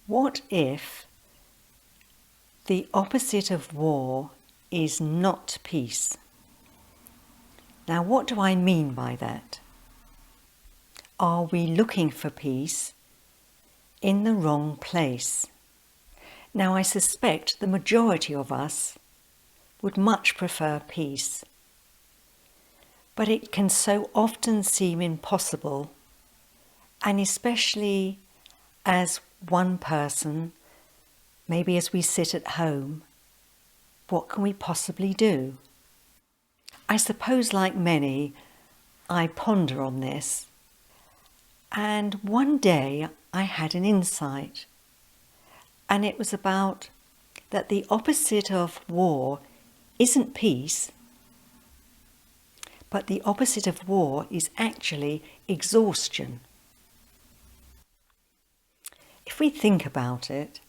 What if the opposite of war is not peace? Now, what do I mean by that? Are we looking for peace in the wrong place? Now, I suspect the majority of us would much prefer peace, but it can so often seem impossible, and especially as one person, maybe as we sit at home, what can we possibly do? I suppose, like many, I ponder on this, and one day I had an insight, and it was about that the opposite of war isn't peace, but the opposite of war is actually exhaustion. If we think about it,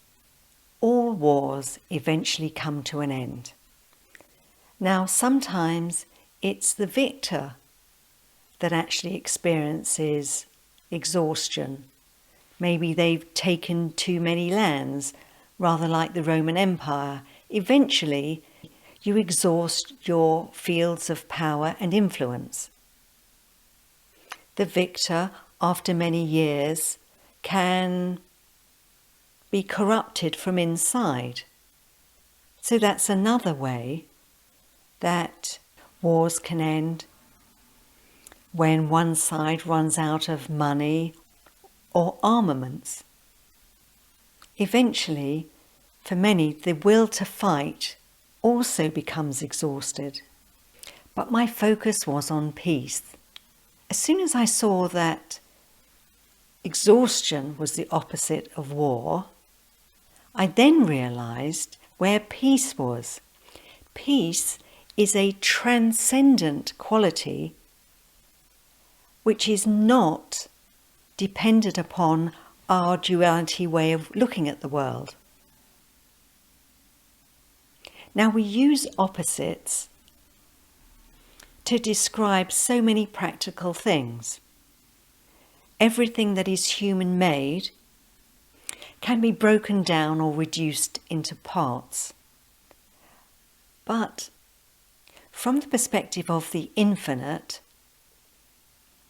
all wars eventually come to an end. Now, sometimes it's the victor that actually experiences exhaustion. Maybe they've taken too many lands, rather like the Roman Empire. Eventually, you exhaust your fields of power and influence. The victor, after many years, can be corrupted from inside. So that's another way that wars can end, when one side runs out of money or armaments. Eventually, for many, the will to fight also becomes exhausted. But my focus was on peace. As soon as I saw that exhaustion was the opposite of war, I then realized where peace was. Peace is a transcendent quality which is not dependent upon our duality way of looking at the world. Now, we use opposites to describe so many practical things. Everything that is human-made can be broken down or reduced into parts. But from the perspective of the infinite,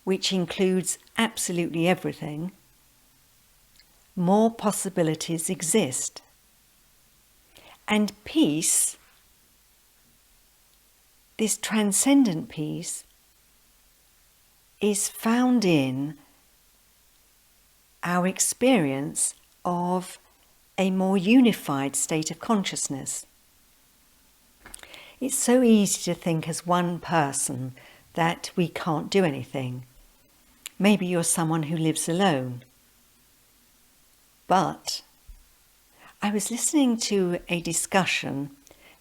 which includes absolutely everything, more possibilities exist. And peace, this transcendent peace, is found in our experience of a more unified state of consciousness. It's so easy to think as one person that we can't do anything. Maybe you're someone who lives alone. But I was listening to a discussion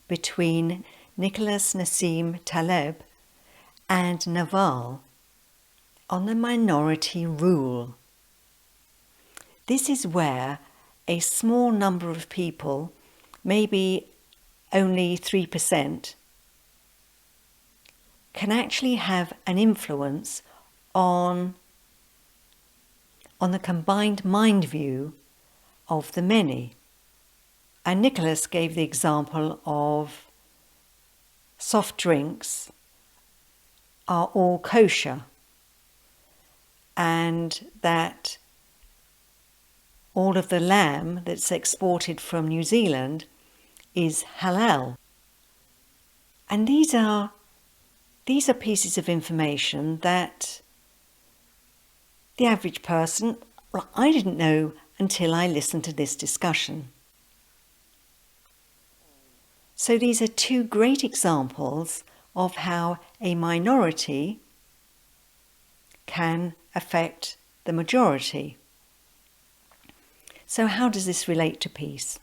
between Nassim Taleb and Naval on the minority rule. This is where a small number of people, maybe only 3%, can actually have an influence on the combined mind view of the many. And Nicholas gave the example of soft drinks are all kosher, and that all of the lamb that's exported from New Zealand is halal. And these are pieces of information that the average person, well, I didn't know until I listened to this discussion. So these are two great examples of how a minority can affect the majority. So how does this relate to peace?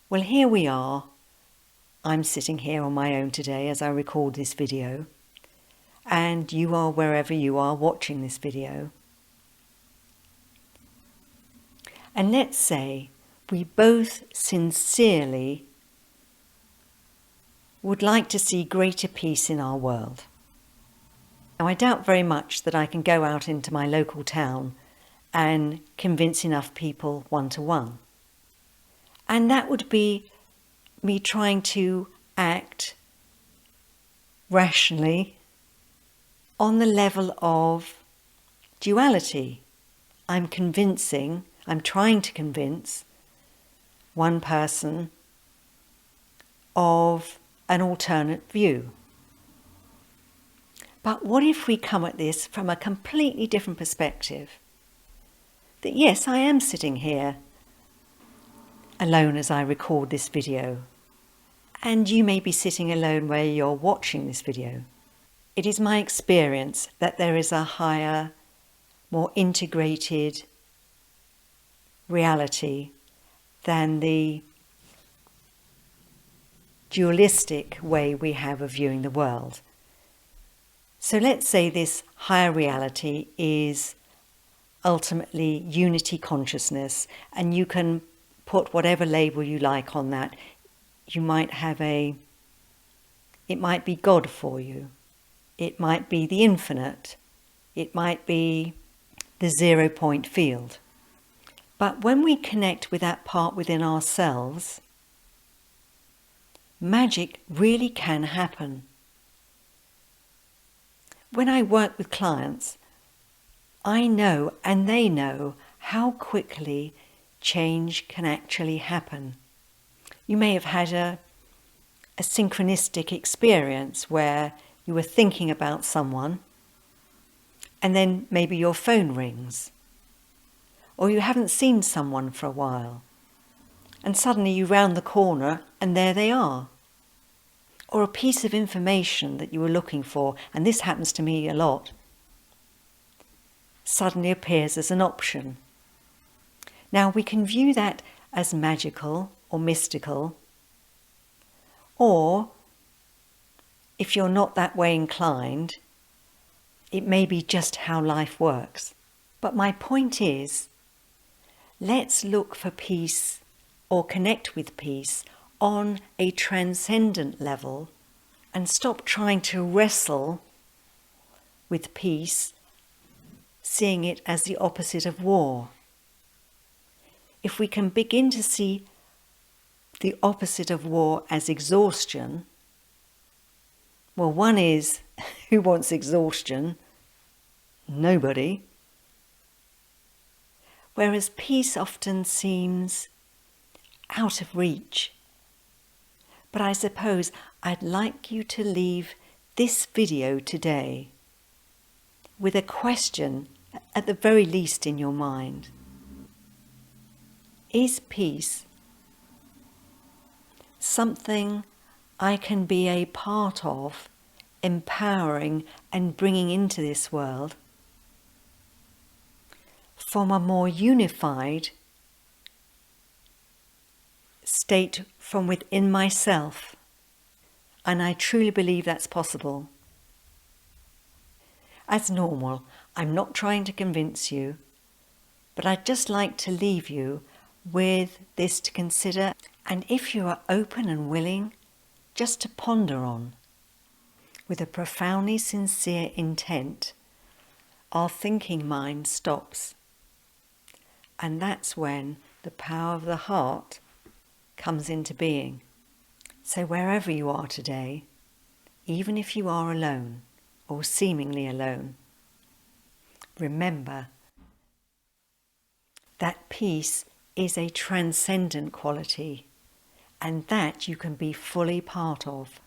Well, here we are. I'm sitting here on my own today as I record this video, and you are wherever you are watching this video. And let's say we both sincerely would like to see greater peace in our world. Now, I doubt very much that I can go out into my local town and convince enough people one-to-one. And that would be me trying to act rationally on the level of duality. I'm trying to convince one person of an alternate view. But what if we come at this from a completely different perspective? That yes, I am sitting here alone as I record this video, and you may be sitting alone where you're watching this video. It is my experience that there is a higher, more integrated reality than the dualistic way we have of viewing the world. So let's say this higher reality is ultimately unity consciousness, and you can put whatever label you like on that. You might have it might be God for you. It might be the infinite. It might be the 0 point field. But when we connect with that part within ourselves, magic really can happen. When I work with clients, I know and they know how quickly change can actually happen. You may have had a synchronistic experience where you were thinking about someone and then maybe your phone rings, or you haven't seen someone for a while and suddenly you round the corner and there they are. Or a piece of information that you were looking for, and this happens to me a lot, suddenly appears as an option. Now we can view that as magical or mystical, or if you're not that way inclined, it may be just how life works. But my point is, let's look for peace or connect with peace on a transcendent level and stop trying to wrestle with peace, seeing it as the opposite of war. If we can begin to see the opposite of war as exhaustion, well, one is, who wants exhaustion? Nobody. Whereas peace often seems out of reach. But I suppose I'd like you to leave this video today with a question, at the very least in your mind. Is peace something I can be a part of, empowering and bringing into this world from a more unified state from within myself? And I truly believe that's possible. As normal, I'm not trying to convince you, but I'd just like to leave you with this to consider, and if you are open and willing, just to ponder on. With a profoundly sincere intent, our thinking mind stops. And that's when the power of the heart comes into being. So wherever you are today, even if you are alone or seemingly alone, remember that peace is a transcendent quality, and that you can be fully part of.